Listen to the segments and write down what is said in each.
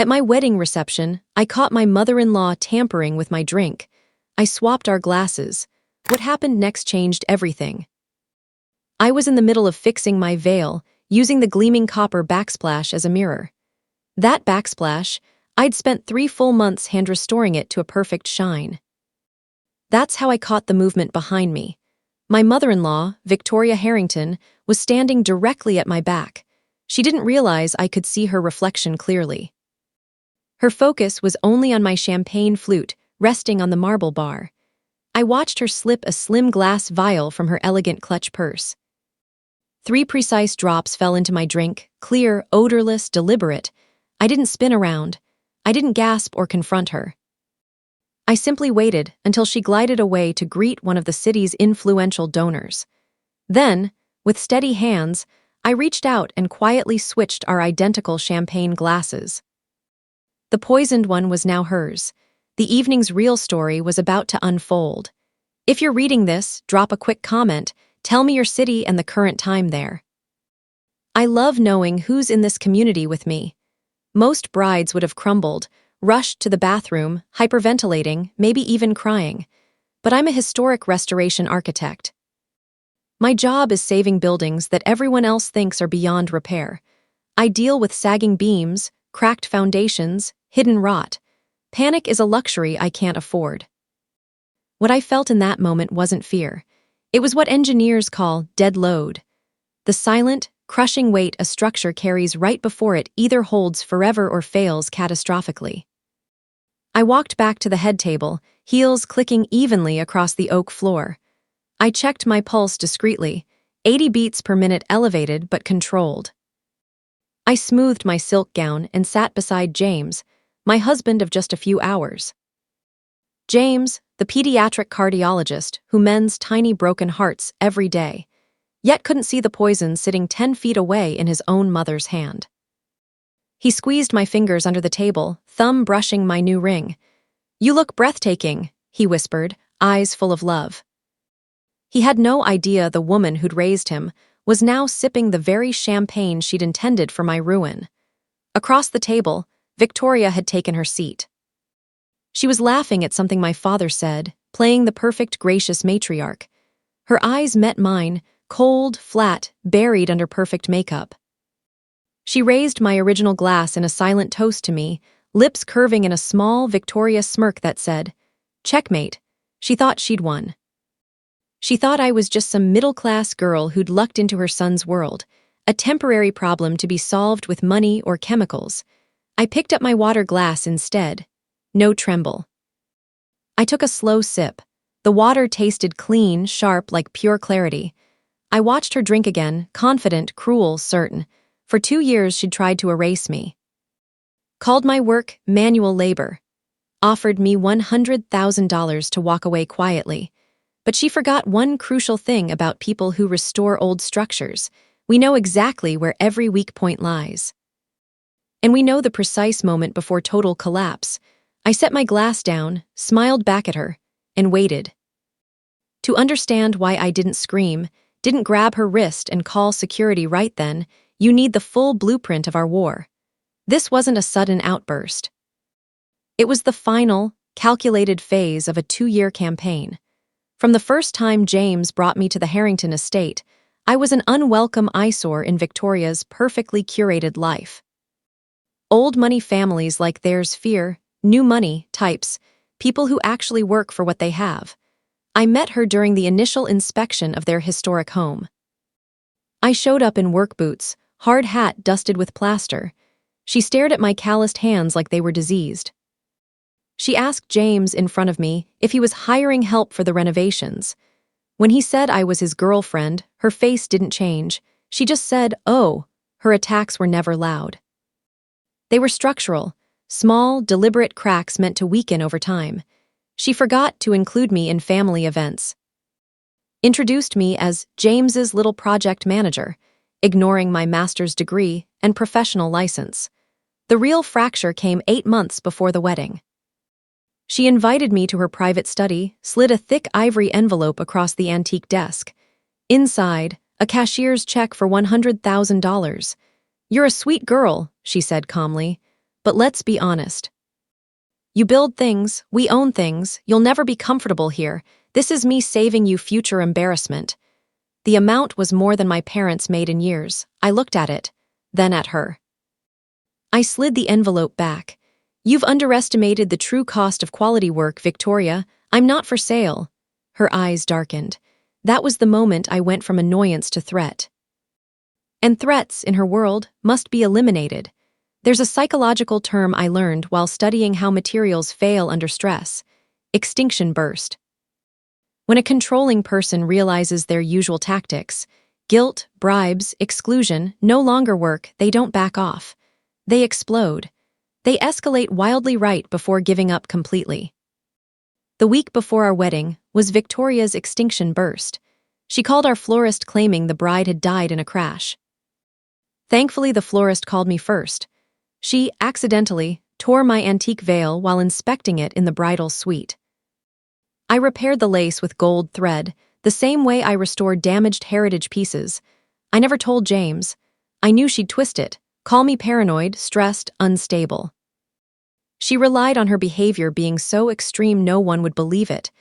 At my wedding reception, I caught my mother-in-law tampering with my drink. I swapped our glasses. What happened next changed everything. I was in the middle of fixing my veil, using the gleaming copper backsplash as a mirror. That backsplash, I'd spent 3 full months hand-restoring it to a perfect shine. That's how I caught the movement behind me. My mother-in-law, Victoria Harrington, was standing directly at my back. She didn't realize I could see her reflection clearly. Her focus was only on my champagne flute, resting on the marble bar. I watched her slip a slim glass vial from her elegant clutch purse. 3 precise drops fell into my drink, clear, odorless, deliberate. I didn't spin around. I didn't gasp or confront her. I simply waited until she glided away to greet one of the city's influential donors. Then, with steady hands, I reached out and quietly switched our identical champagne glasses. The poisoned one was now hers. The evening's real story was about to unfold. If you're reading this, drop a quick comment. Tell me your city and the current time there. I love knowing who's in this community with me. Most brides would have crumbled, rushed to the bathroom, hyperventilating, maybe even crying. But I'm a historic restoration architect. My job is saving buildings that everyone else thinks are beyond repair. I deal with sagging beams, cracked foundations, hidden rot. Panic is a luxury I can't afford. What I felt in that moment wasn't fear. It was what engineers call dead load. The silent, crushing weight a structure carries right before it either holds forever or fails catastrophically. I walked back to the head table, heels clicking evenly across the oak floor. I checked my pulse discreetly, 80 beats per minute elevated but controlled. I smoothed my silk gown and sat beside James, my husband of just a few hours. James, the pediatric cardiologist who mends tiny broken hearts every day, yet couldn't see the poison sitting 10 feet away in his own mother's hand. He squeezed my fingers under the table, thumb brushing my new ring. "You look breathtaking," he whispered, eyes full of love. He had no idea the woman who'd raised him was now sipping the very champagne she'd intended for my ruin. Across the table, Victoria had taken her seat. She was laughing at something my father said, playing the perfect gracious matriarch. Her eyes met mine, cold, flat, buried under perfect makeup. She raised my original glass in a silent toast to me, lips curving in a small, victorious smirk that said, "Checkmate." She thought she'd won. She thought I was just some middle-class girl who'd lucked into her son's world, a temporary problem to be solved with money or chemicals. I picked up my water glass instead. No tremble. I took a slow sip. The water tasted clean, sharp, like pure clarity. I watched her drink again, confident, cruel, certain. For 2 years she'd tried to erase me. Called my work manual labor. Offered me $100,000 to walk away quietly. But she forgot one crucial thing about people who restore old structures. We know exactly where every weak point lies. And we know the precise moment before total collapse. I set my glass down, smiled back at her, and waited. To understand why I didn't scream, didn't grab her wrist and call security right then, you need the full blueprint of our war. This wasn't a sudden outburst. It was the final, calculated phase of a 2-year campaign. From the first time James brought me to the Harrington estate, I was an unwelcome eyesore in Victoria's perfectly curated life. Old money families like theirs fear new money types, people who actually work for what they have. I met her during the initial inspection of their historic home. I showed up in work boots, hard hat dusted with plaster. She stared at my calloused hands like they were diseased. She asked James in front of me if he was hiring help for the renovations. When he said I was his girlfriend, her face didn't change. She just said, "Oh." Her attacks were never loud. They were structural, small, deliberate cracks meant to weaken over time. She forgot to include me in family events. Introduced me as James's little project manager, ignoring my master's degree and professional license. The real fracture came 8 months before the wedding. She invited me to her private study, slid a thick ivory envelope across the antique desk. Inside, a cashier's check for $100,000. "You're a sweet girl," she said calmly, but let's be honest. You build things, we own things, you'll never be comfortable here. This is me saving you future embarrassment. The amount was more than my parents made in years. I looked at it, then at her. I slid the envelope back. You've underestimated the true cost of quality work, Victoria. I'm not for sale. Her eyes darkened. That was the moment I went from annoyance to threat. And threats, in her world, must be eliminated. There's a psychological term I learned while studying how materials fail under stress: extinction burst. When a controlling person realizes their usual tactics, guilt, bribes, exclusion, no longer work, they don't back off. They explode. They escalate wildly right before giving up completely. The week before our wedding was Victoria's extinction burst. She called our florist claiming the bride had died in a crash. Thankfully, the florist called me first. She accidentally tore my antique veil while inspecting it in the bridal suite. I repaired the lace with gold thread, the same way I restored damaged heritage pieces. I never told James. I knew she'd twist it, call me paranoid, stressed, unstable. She relied on her behavior being so extreme no one would believe it.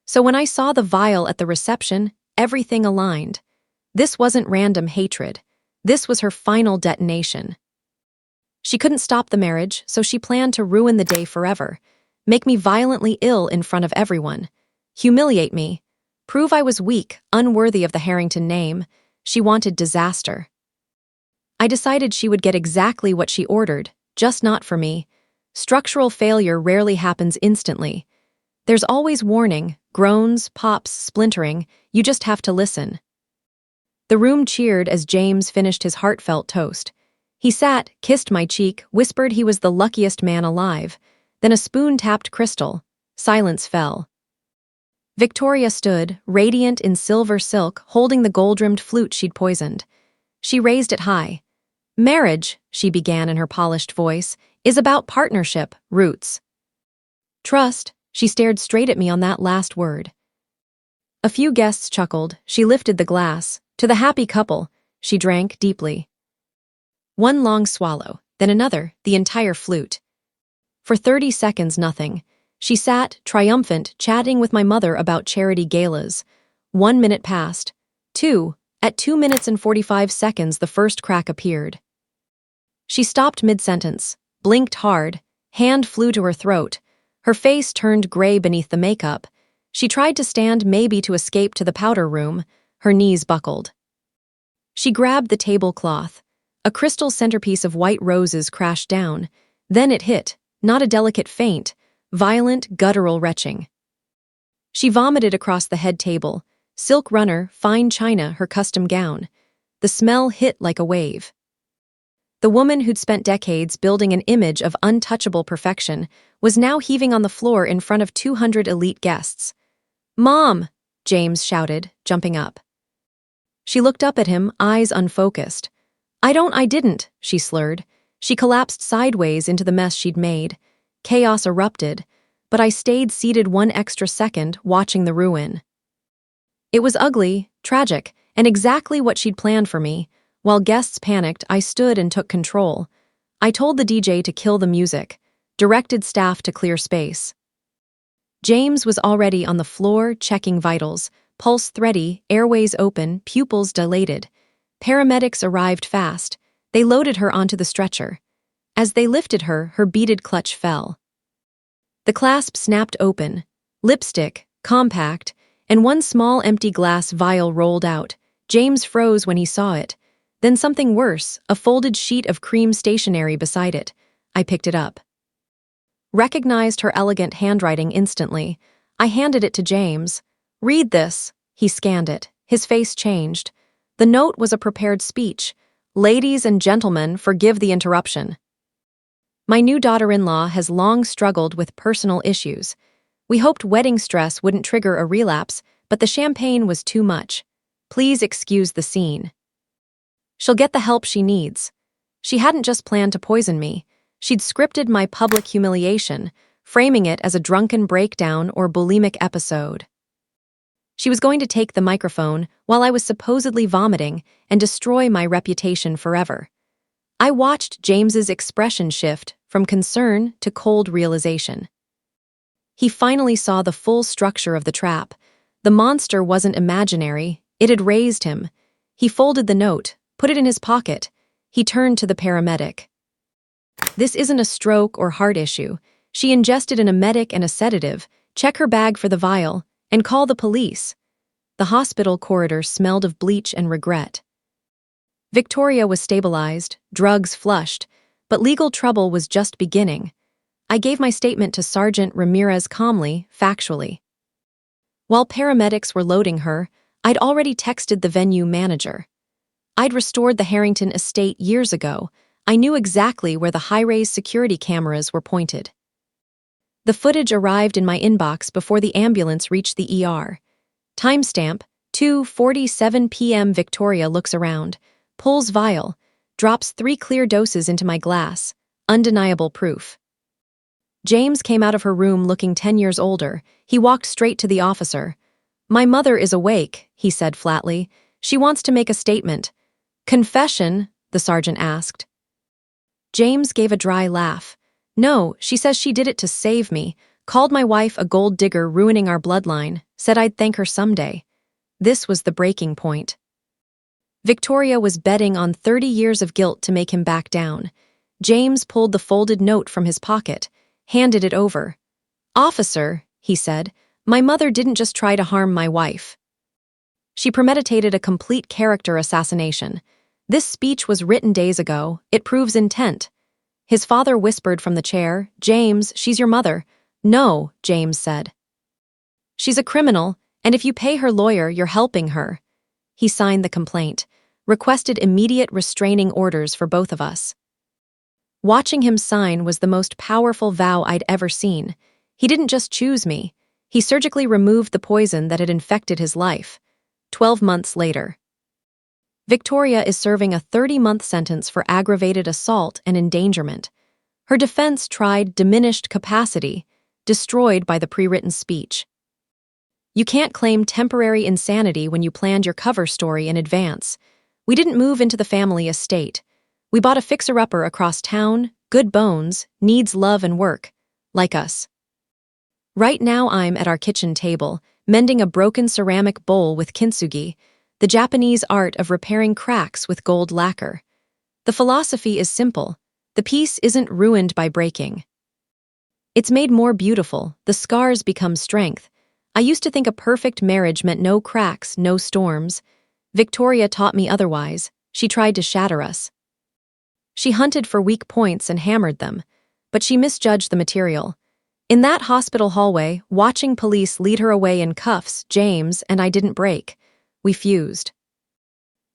So when I saw the vial at the reception, everything aligned. This wasn't random hatred. This was her final detonation. She couldn't stop the marriage, so she planned to ruin the day forever, make me violently ill in front of everyone, humiliate me, prove I was weak, unworthy of the Harrington name. She wanted disaster. I decided she would get exactly what she ordered, just not for me. Structural failure rarely happens instantly. There's always warning, groans, pops, splintering. You just have to listen. The room cheered as James finished his heartfelt toast. He sat, kissed my cheek, whispered he was the luckiest man alive. Then a spoon tapped crystal. Silence fell. Victoria stood, radiant in silver silk, holding the gold-rimmed flute she'd poisoned. She raised it high. Marriage, she began in her polished voice, is about partnership, roots. Trust, she stared straight at me on that last word. A few guests chuckled. She lifted the glass. To the happy couple, she drank deeply. One long swallow, then another, the entire flute. For 30 seconds, nothing. She sat, triumphant, chatting with my mother about charity galas. 1 minute passed. 2. At 2 minutes and 45 seconds, the first crack appeared. She stopped mid-sentence, blinked hard, hand flew to her throat. Her face turned gray beneath the makeup. She tried to stand, maybe to escape to the powder room. Her knees buckled. She grabbed the tablecloth. A crystal centerpiece of white roses crashed down. Then it hit, not a delicate faint, violent, guttural retching. She vomited across the head table. Silk runner, fine china, her custom gown. The smell hit like a wave. The woman who'd spent decades building an image of untouchable perfection was now heaving on the floor in front of 200 elite guests. "Mom!" James shouted, jumping up. She looked up at him, eyes unfocused. I didn't, she slurred. She collapsed sideways into the mess she'd made. Chaos erupted, but I stayed seated 1 extra second, watching the ruin. It was ugly, tragic, and exactly what she'd planned for me. While guests panicked, I stood and took control. I told the DJ to kill the music, directed staff to clear space. James was already on the floor, checking vitals, pulse thready, airways open, pupils dilated. Paramedics arrived fast. They loaded her onto the stretcher. As they lifted her, her beaded clutch fell. The clasp snapped open. Lipstick, compact, and 1 small empty glass vial rolled out. James froze when he saw it. Then something worse, a folded sheet of cream stationery beside it. I picked it up. Recognized her elegant handwriting instantly. I handed it to James. "Read this." He scanned it. His face changed. The note was a prepared speech. "Ladies and gentlemen, forgive the interruption. My new daughter-in-law has long struggled with personal issues. We hoped wedding stress wouldn't trigger a relapse, but the champagne was too much. Please excuse the scene. She'll get the help she needs." She hadn't just planned to poison me. She'd scripted my public humiliation, framing it as a drunken breakdown or bulimic episode. She was going to take the microphone while I was supposedly vomiting and destroy my reputation forever. I watched James's expression shift from concern to cold realization. He finally saw the full structure of the trap. The monster wasn't imaginary, it had raised him. He folded the note, put it in his pocket. He turned to the paramedic. "This isn't a stroke or heart issue. She ingested an emetic and a sedative. Check her bag for the vial, and call the police." The hospital corridor smelled of bleach and regret. Victoria was stabilized, drugs flushed, but legal trouble was just beginning. I gave my statement to Sergeant Ramirez calmly, factually. While paramedics were loading her, I'd already texted the venue manager. I'd restored the Harrington estate years ago. I knew exactly where the high-rise security cameras were pointed. The footage arrived in my inbox before the ambulance reached the ER. Timestamp, 2:47 p.m. Victoria looks around, pulls vial, drops 3 clear doses into my glass. Undeniable proof. James came out of her room looking 10 years older. He walked straight to the officer. "My mother is awake," he said flatly. "She wants to make a statement." "Confession?" the sergeant asked. James gave a dry laugh. "No, she says she did it to save me, called my wife a gold digger ruining our bloodline, said I'd thank her someday." This was the breaking point. Victoria was betting on 30 years of guilt to make him back down. James pulled the folded note from his pocket, handed it over. "Officer," he said, "my mother didn't just try to harm my wife. She premeditated a complete character assassination. This speech was written days ago. It proves intent." His father whispered from the chair, "James, she's your mother." "No," James said. "She's a criminal, and if you pay her lawyer, you're helping her." He signed the complaint, requested immediate restraining orders for both of us. Watching him sign was the most powerful vow I'd ever seen. He didn't just choose me. He surgically removed the poison that had infected his life. 12 months later. Victoria is serving a 30-month sentence for aggravated assault and endangerment. Her defense tried diminished capacity, destroyed by the pre-written speech. You can't claim temporary insanity when you planned your cover story in advance. We didn't move into the family estate. We bought a fixer-upper across town, good bones, needs love and work, like us. Right now I'm at our kitchen table, mending a broken ceramic bowl with kintsugi, the Japanese art of repairing cracks with gold lacquer. The philosophy is simple. The piece isn't ruined by breaking. It's made more beautiful. The scars become strength. I used to think a perfect marriage meant no cracks, no storms. Victoria taught me otherwise. She tried to shatter us. She hunted for weak points and hammered them, but she misjudged the material. In that hospital hallway, watching police lead her away in cuffs, James and I didn't break. We fused.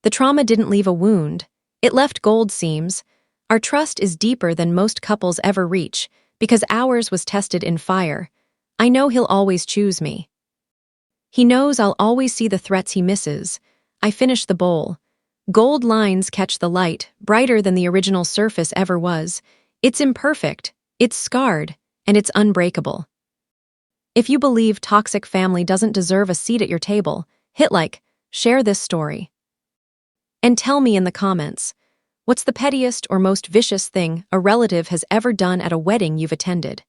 The trauma didn't leave a wound. It left gold seams. Our trust is deeper than most couples ever reach, because ours was tested in fire. I know he'll always choose me. He knows I'll always see the threats he misses. I finish the bowl. Gold lines catch the light, brighter than the original surface ever was. It's imperfect, it's scarred, and it's unbreakable. If you believe toxic family doesn't deserve a seat at your table, hit like, share this story. And tell me in the comments, what's the pettiest or most vicious thing a relative has ever done at a wedding you've attended?